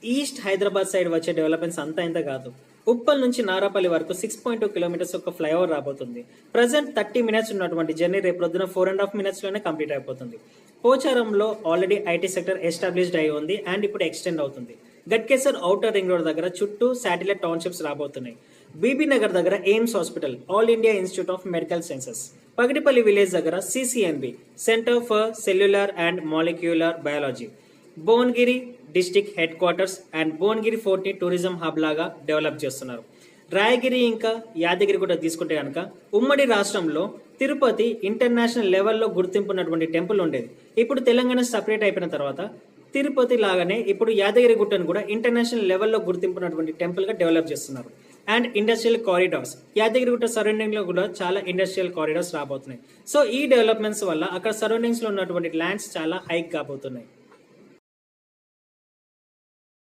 East Hyderabad side వచ్చే developments అంతా ఇంత కాదు. ఉప్పల్ నుంచి నారాపల్లి వరకు 6.2 కిలోమీటర్స్ ఒక ఫ్లైఓవర్ రాబోతుంది. ప్రజెంట్ 30 మినిట్స్ ఉన్నటువంటి జర్నీ రేపు పొద్దున 4.5 మినిట్స్ లోనే కంప్లీట్ అయిపోతుంది. పోచారంలో ఆల్రెడీ ఐటీ సెక్టర్ ఎస్టాబ్లిష్డ్ అయి ఉంది అండ్ ఇప్పుడు ఎక్స్టెండ్ అవుతుంది. గట్కేసర్ ఔటర్ రింగ్ రోడ్ దగ్గర చుట్టూ శాటిలైట్ టౌన్షిప్స్ రాబోతున్నాయి. బీబీ నగర్ దగ్గర AIIMS hospital, all India Institute of Medical Sciences, Pagidipalli village దగ్గర CCMB, centre for cellular and molecular biology, Bhuvanagiri district headquarters and Bhuvanagiri fort ని టూరిజం హబ్ లాగా డెవలప్ చేస్తున్నారు. రాయగిరి ఇంకా యాదగిరి కూడా తీసుకుంటే కనుక ఉమ్మడి రాష్ట్రంలో తిరుపతి ఇంటర్నేషనల్ లెవెల్లో గుర్తింపున్నటువంటి టెంపుల్ ఉండేది. ఇప్పుడు తెలంగాణ సపరేట్ అయిపోయిన తర్వాత తిరుపతి లాగానే ఇప్పుడు యాదగిరి గుట్టను కూడా ఇంటర్నేషనల్ లెవెల్లో గుర్తింపున్నటువంటి టెంపుల్ గా డెవలప్ చేస్తున్నారు. And industrial corridors, Yadagirigutta surrounding లో కూడా చాలా ఇండస్ట్రియల్ కారిడార్స్ రాబోతున్నాయి. సో ఈ డెవలప్మెంట్స్ వల్ల అక్కడ సరౌండింగ్స్ లో ఉన్నటువంటి ల్యాండ్స్ చాలా హైక్ కాబోతున్నాయి.